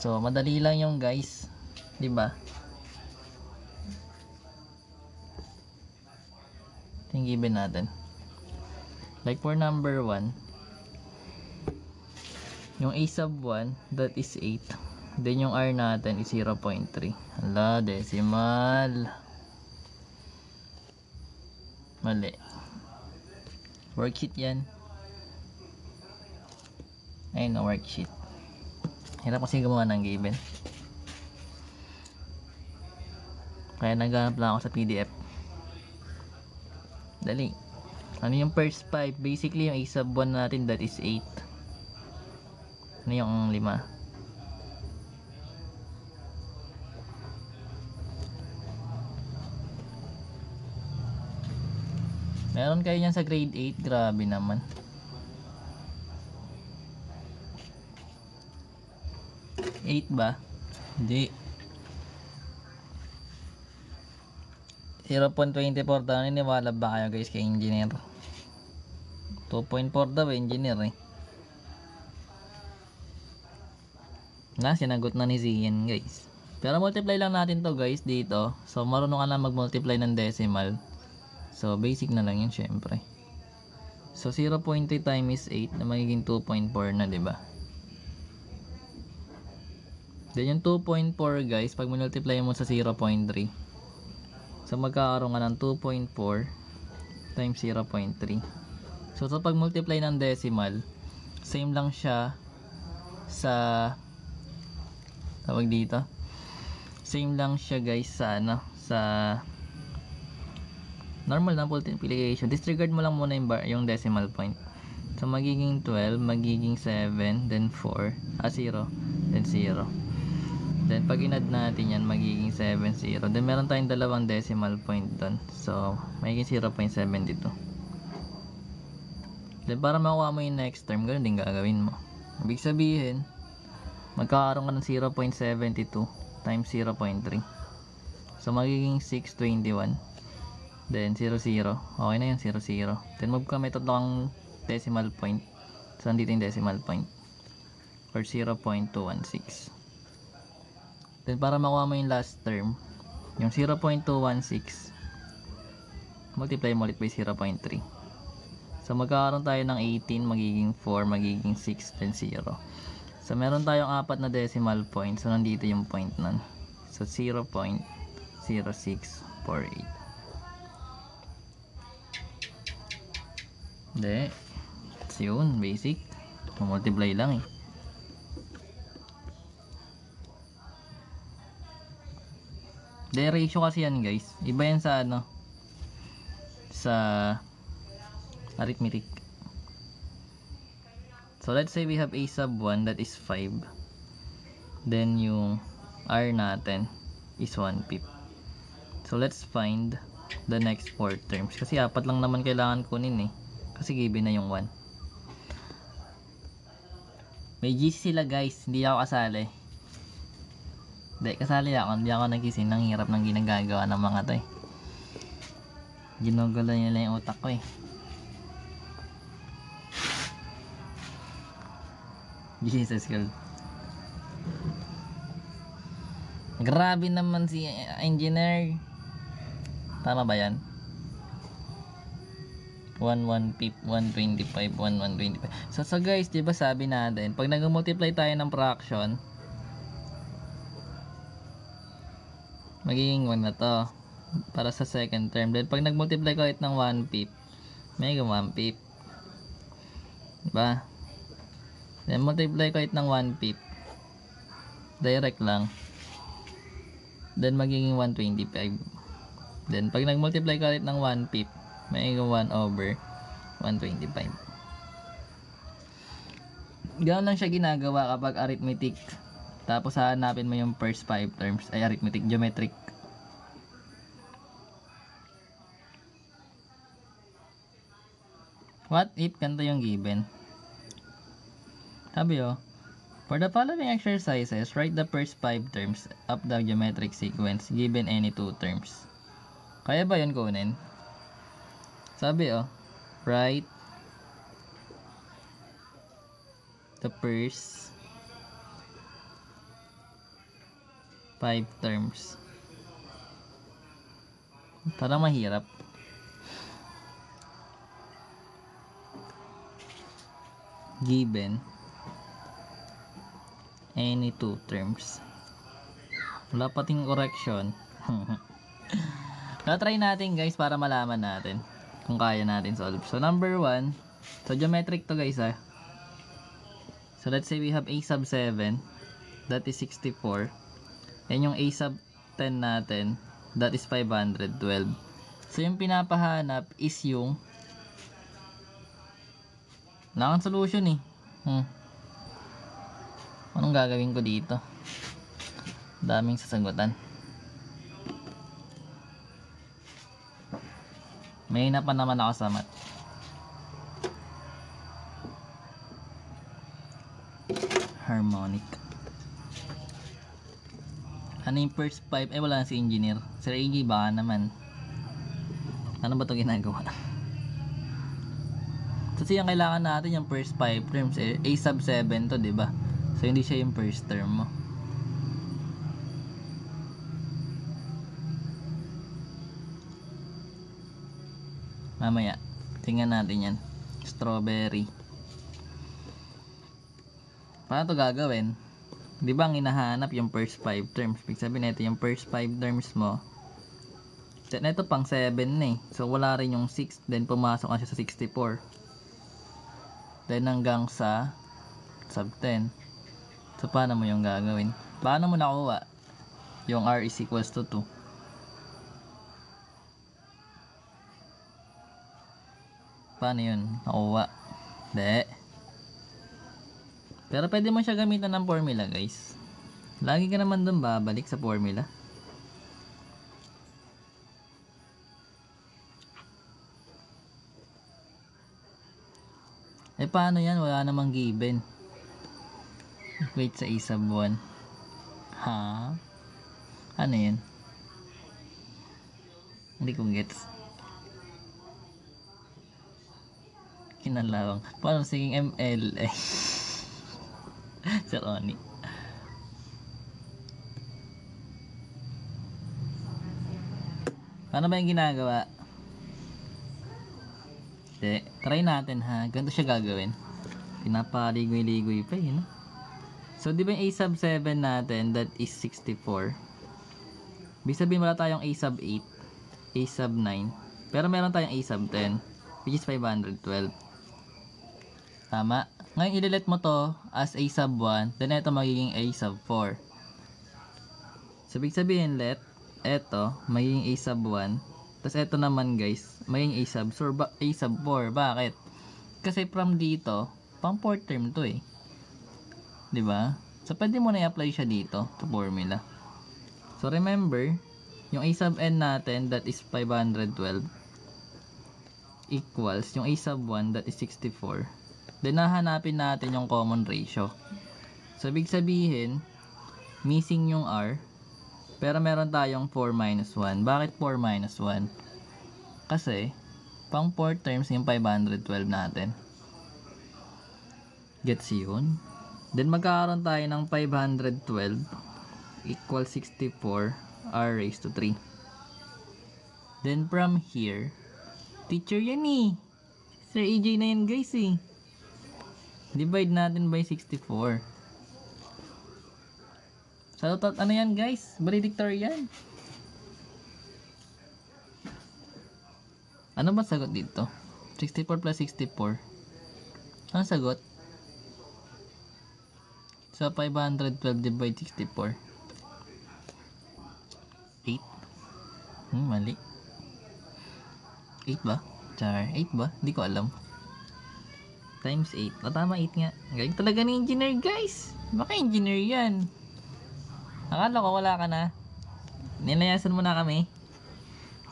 So, madali lang yung guys. Diba? Ito yung given natin. Like for number 1, yung a sub 1, that is 8. Then yung r natin is 0.3. Hala, decimal. Mali. Worksheet yan. Ayun na, worksheet. Hirap kasi gumawa ng given. Kaya naghanap lang ako sa PDF. Dali. Ano yung first 5? Basically yung a sub 1 natin, that is 8. Ano yung 5? Meron kayo yan sa grade 8. Grabe naman. Eight ba? Hindi. 0.24 daw. Niniwala ba kayo guys kay engineer? 2.4 daw engineer eh. Sinagot na ni Zian guys. Pero multiply lang natin to guys dito. So marunong ka na mag-multiply ng decimal. So basic na lang yun syempre. So 0.3 times 8 na magiging 2.4 na, diba? Then yung 2.4 guys, pag multiply mo sa 0.3, so magkakaroon ka ng 2.4 times 0.3. So sa pag multiply ng decimal, same lang siya sa tawag dito. Same lang siya guys sa sa normal na multiplication. Disregard mo lang muna yung decimal point. So magiging 12, magiging 7, then 4, 0, then 0. Then pag inad natin yan, magiging 7, 0. Then meron tayong dalawang decimal point doon. So magiging 0.72. Then para makuha mo yung next term, ganoon din gagawin mo. Ibig sabihin, magkakaroon ka ng 0.72 times 0.3. So magiging 621. Then 0, 0. Okay na yun, 0, 0. Then move ka, may tatlong decimal point. So nandito yung decimal point. Or 0.216. Then para makuha mo yung last term, yung 0.216, multiply mo ulit by 0.3. So magkakaroon tayo ng 18, magiging 4, magiging 6, then 0. So meron tayong 4 na decimal point. So nandito yung point nun. So 0.0648. Hindi. It's yun, basic. Multiply lang eh. The ratio kasi yan guys. Iba yan sa sa arithmetic. So let's say we have a sub 1 that is 5. Then yung r natin is 1/5. So let's find the next 4 terms. Kasi 4 lang naman kailangan kunin eh. Kasi given na yung 1. May GC sila guys. Hindi ako kasali. Hindi, kasali ako. Hindi ako nagising. Ang hirap ng ginagagawa ng mga to eh. Ginugulo nila yung utak ko eh. Jesus girl. Grabe naman si engineer. Tama ba yan? 1/1/5, 1/25, 1/1/25. So guys, diba sabi natin, pag nag-multiply tayo ng fraction, magiging 1 na to para sa second term. Then pag nag-multiply ko ulit ng 1/5, may 1/5. Diba? Then multiply ko ulit ng 1/5. Direct lang. Then magiging 125. Then pag nag-multiply ko ulit ng 1/5, may 1/125. Ganoon lang siya ginagawa kapag arithmetic. Tapos hahanapin mo yung first 5 terms. Ay, arithmetic, geometric. What if ganito yung given? Sabi for the following exercises, write the first 5 terms of the geometric sequence given any 2 terms. Kaya ba yun kunin? Sabi write the first 5 terms. Parang mahirap. Given any 2 terms. Wala pating correction. Na-try natin guys para malaman natin kung kaya natin solve. So number 1, so geometric to guys ah. So let's say we have a sub 7, that is 64. And yung a sub 10 natin, that is 512. So yung pinapahanap is yung wala kang solution eh. Anong gagawin ko dito? Daming sasagutan. May na pa naman ako sa math. Harmonic. Ano yung first 5? Eh wala na si engineer. Sir AJ baka naman. Ano ba ito ginagawa? Kasi yung kailangan natin yung first 5 terms eh, a sub 7 to, diba? So hindi siya yung first term mo. Mamaya tingnan natin yan. Strawberry. Paano to gagawin? Diba ang hinahanap yung first 5 terms? Ibig sabihin ito yung first 5 terms mo. Then ito pang 7 na eh. So wala rin yung 6. Then pumasok na siya sa 64. Then hanggang sa sub 10. So paano mo yung gagawin? Paano mo nakuha yung R is equals to 2? Paano yun? Nakuha? Hindi. Pero pwede mo siya gamitan ng formula guys. Lagi ka naman dun babalik sa formula. Eh paano yan? Wala namang given. Wait sa a sub 1. Ha? Ano yan? Hindi ko gets. Kinalawang. Paano siging ML eh? Sir Oni. Paano ba yung ginagawa? Hindi. Try natin ha. Ganito siya gagawin. Pinapaligoy-ligoy pa yun. So di ba yung a sub 7 natin, that is 64. Ibig sabihin wala tayong a sub 8, a sub 9. Pero meron tayong a sub 10, which is 512. Tama? Ngayon i-delete mo to as a sub 1, then ito magiging a sub 4. So ibig sabihin let, ito magiging a sub 1, tapos ito naman guys, magiging a sub 4. Bakit? Kasi from dito, pang 4 term to eh. Diba? So pwede mo na i-apply siya dito, to formula. So remember, yung a sub n natin, that is 512, equals yung a sub 1, that is 64. Then nahanapin natin yung common ratio. So ibig sabihin, missing yung R, pero meron tayong 4 minus 1. Bakit 4 minus 1? Kasi pang 4 terms yung 512 natin. Gets yun? Then magkakaroon tayo ng 512 equals 64 R raised to 3. Then from here, teacher yan eh. Sir AJ na yan guys eh. Divide natin by 64. So ano yan guys? Valedictorian. Ano ba sagot dito? 64 plus 64. Ano sagot? So 512 divide 64. 8. Mali. 8 ba? Char, 8 ba? Hindi ko alam. Times 8. Tama 8 nga. Galing talaga ni engineer guys. Baka engineer yan. Akala ko wala ka na. Nilayasan mo na kami.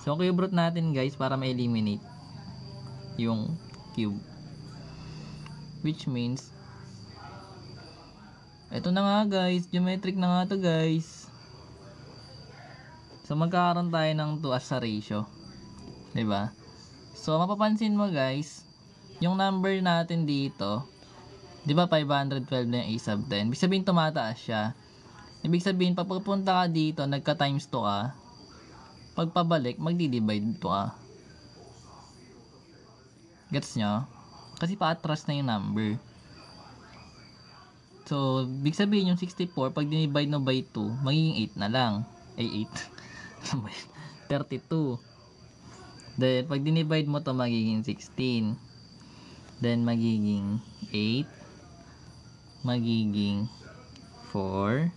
So cube root natin guys para ma-eliminate yung cube. Which means ito na nga guys. Geometric na nga to guys. So magkakaroon tayo ng 2 as a ratio. Diba? So mapapansin mo guys, yung number natin dito, di ba 512 na yung a sub 10? Ibig sabihin tumataas siya. Ibig sabihin, pag pupunta ka dito, nagka times 2 ka, pag pabalik, magdi-divide 2 ka. Gets nyo? Kasi paatras na yung number. So, ibig sabihin yung 64, pag dinivide mo by 2, magiging 8 na lang. Ay, 8. 32. Then, pag dinivide mo to magiging 16. Then, magiging 8. Magiging 4.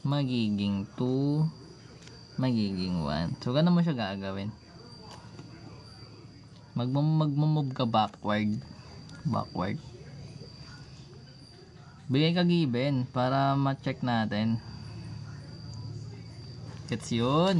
Magiging 2. Magiging 1. So, ganun mo siya gagawin. Magmumove ka backward. Bigay ka given para ma-check natin. Gets yun.